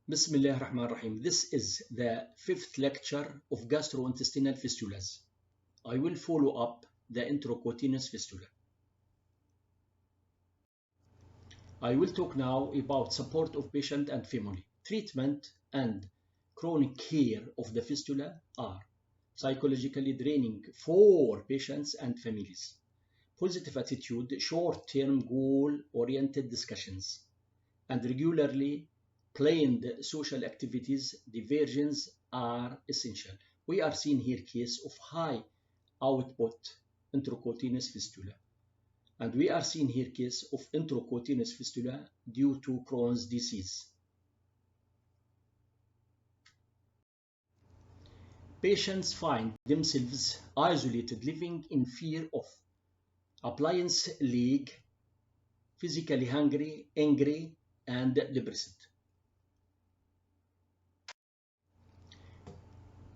Bismillah ar-Rahman ar-Rahim. This is the fifth lecture of gastrointestinal fistulas. I will follow up the enterocutaneous fistula. I will talk now about support of patient and family. Treatment and chronic care of the fistula are psychologically draining for patients and families. Positive attitude, short-term goal-oriented discussions, and regularly planned social activities, diversions are essential. We are seeing here case of high output enterocutaneous fistula. And we are seeing here case of enterocutaneous fistula due to Crohn's disease. Patients find themselves isolated, living in fear of appliance leak, physically hungry, angry, and depressed.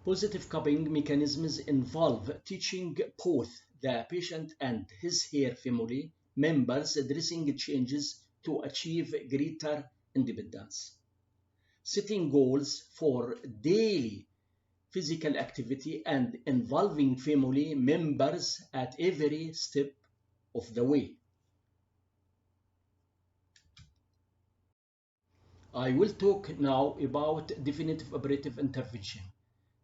Positive coping mechanisms involve teaching both the patient and his her family members addressing changes to achieve greater independence. Setting goals for daily physical activity and involving family members at every step of the way. I will talk now about definitive operative intervention.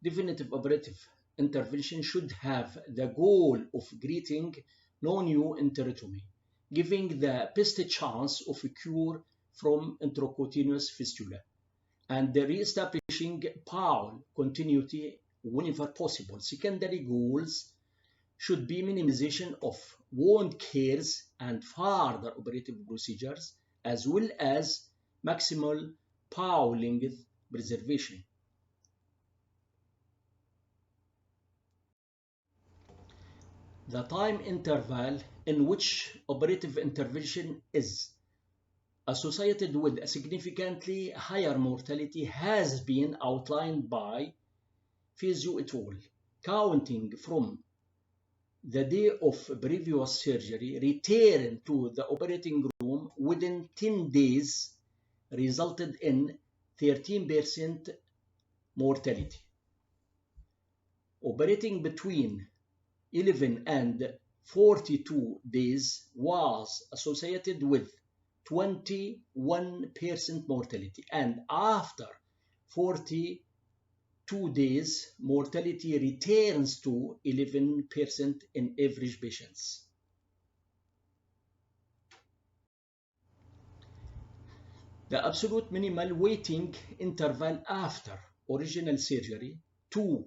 Definitive operative intervention should have the goal of greeting no new enterotomy, giving the best chance of a cure from enterocutaneous fistula, and re-establishing bowel continuity whenever possible. Secondary goals should be minimization of wound cares and further operative procedures, as well as maximal bowel length preservation. The time interval in which operative intervention is associated with a significantly higher mortality has been outlined by Physio et al. Counting from the day of previous surgery, return to the operating room within 10 days resulted in 13% mortality. Operating between 11 and 42 days was associated with 21% mortality, and after 42 days, mortality returns to 11% in average patients. The absolute minimal waiting interval after original surgery to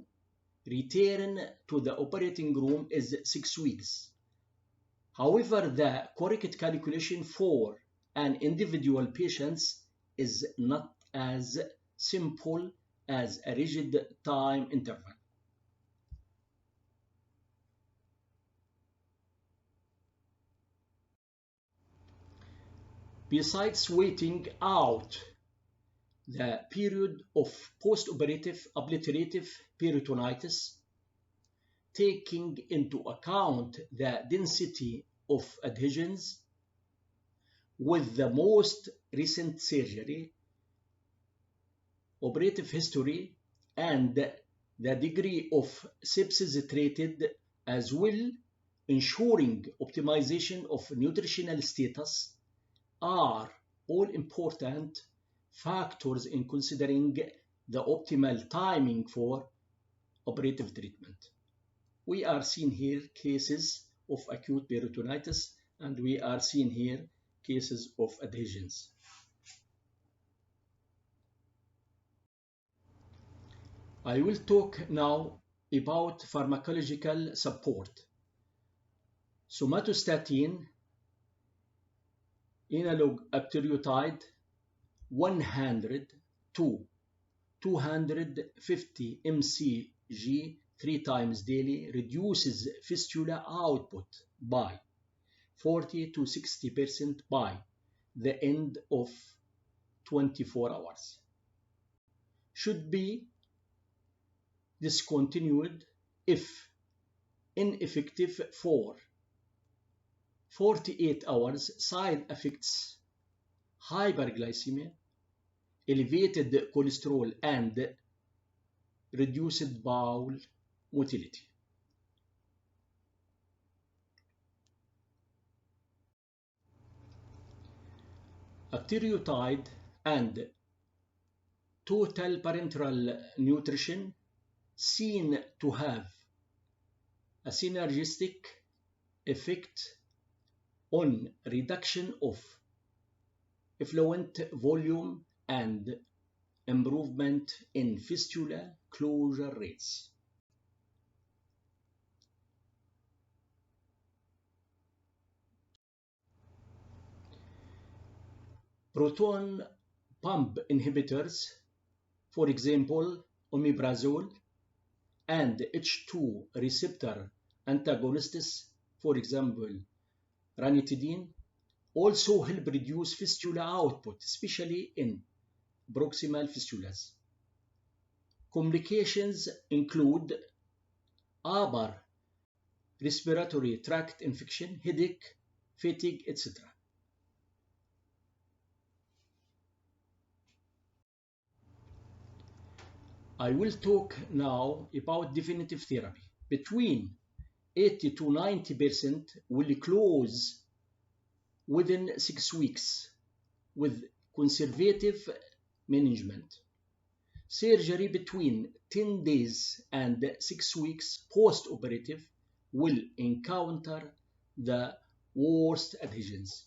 return to the operating room is 6 weeks. However, the correct calculation for an individual patient is not as simple as a rigid time interval. Besides waiting out the period of post-operative obliterative peritonitis, taking into account the density of adhesions with the most recent surgery, operative history, and the degree of sepsis treated, as well ensuring optimization of nutritional status, are all important factors in considering the optimal timing for operative treatment. We are seeing here cases of acute peritonitis, and we are seeing here cases of adhesions. I will talk now about pharmacological support. Somatostatin analog octreotide 100 to 250 mcg 3 times daily reduces fistula output by 40 to 60% by the end of 24 hours. Should be discontinued if ineffective for 48 hours. Side effects: hyperglycemia, elevated cholesterol, and reduced bowel motility. Octreotide and total parenteral nutrition seen to have a synergistic effect on reduction of effluent volume and improvement in fistula closure rates. Proton pump inhibitors, for example, omeprazole, and H2 receptor antagonists, for example, ranitidine, also help reduce fistula output, especially in proximal fistulas. Complications include upper respiratory tract infection, headache, fatigue, etc. I will talk now about definitive therapy. Between 80 to 90% will close within 6 weeks with conservative management. Surgery between 10 days and 6 weeks post-operative will encounter the worst adhesions.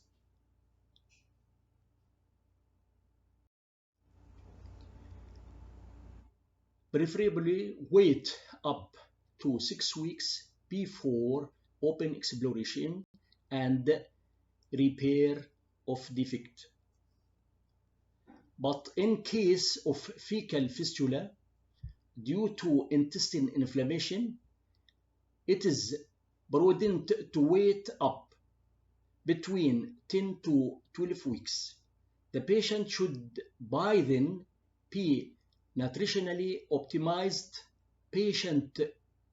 Preferably wait up to 6 weeks before open exploration and repair of defect. But in case of fecal fistula, due to intestine inflammation, it is prudent to wait up between 10 to 12 weeks. The patient should by then be nutritionally optimized. Patient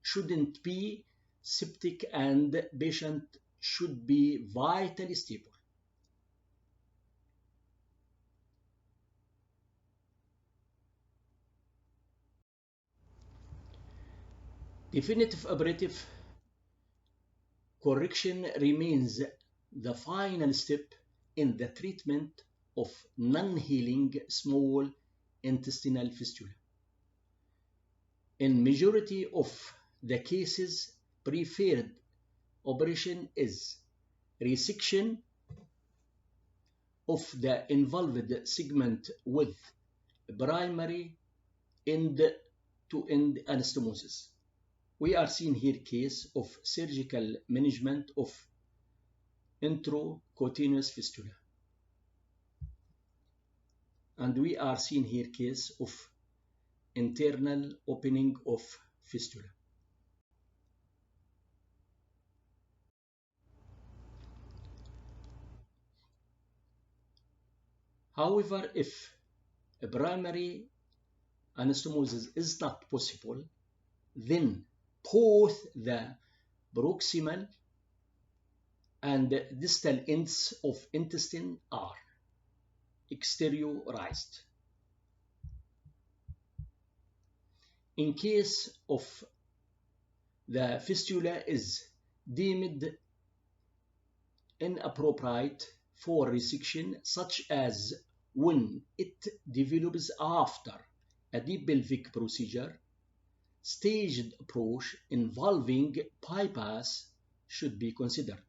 shouldn't be septic and patient should be vitally stable. Definitive operative correction remains the final step in the treatment of non-healing small intestinal fistula. In majority of the cases, preferred operation is resection of the involved segment with primary end-to-end anastomosis. We are seeing here case of surgical management of enterocutaneous fistula. And we are seeing here case of internal opening of fistula. However, if a primary anastomosis is not possible, then both the proximal and distal ends of intestine are exteriorized. In case of the fistula is deemed inappropriate for resection, such as when it develops after a deep pelvic procedure, staged approach involving bypass should be considered.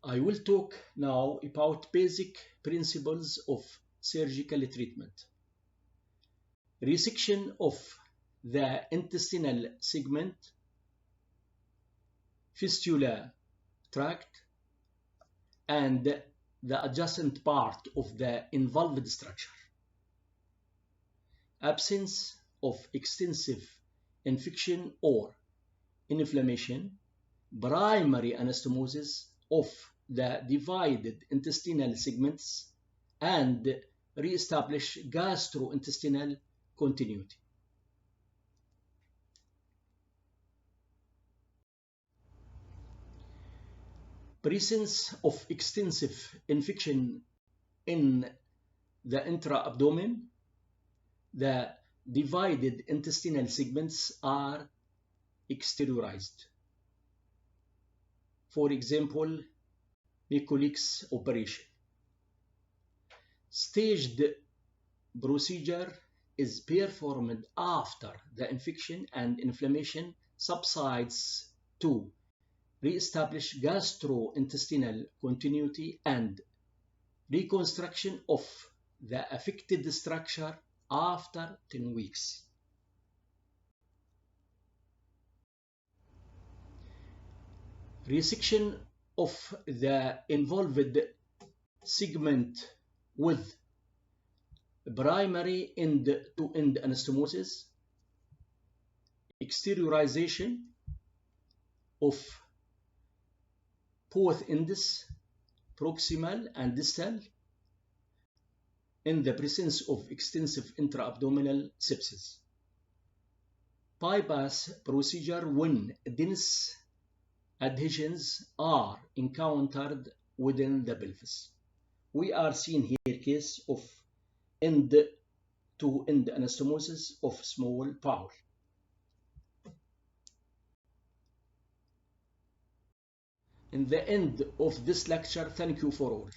I will talk now about basic principles of surgical treatment. Resection of the intestinal segment, fistula tract, and the adjacent part of the involved structure. Absence of extensive infection or inflammation, primary anastomosis of the divided intestinal segments, and re-establish gastrointestinal continuity. Presence of extensive infection in the intra-abdomen. The divided intestinal segments are exteriorized. For example, Mikulic's operation. Staged procedure is performed after the infection and inflammation subsides to re-establish gastrointestinal continuity and reconstruction of the affected structure after 10 weeks. Resection of the involved segment with primary end-to-end anastomosis, exteriorization of both ends, proximal and distal, in the presence of extensive intra-abdominal sepsis. Bypass procedure when dense adhesions are encountered within the pelvis. We are seeing here case of end-to-end anastomosis of small bowel. In the end of this lecture, thank you for all.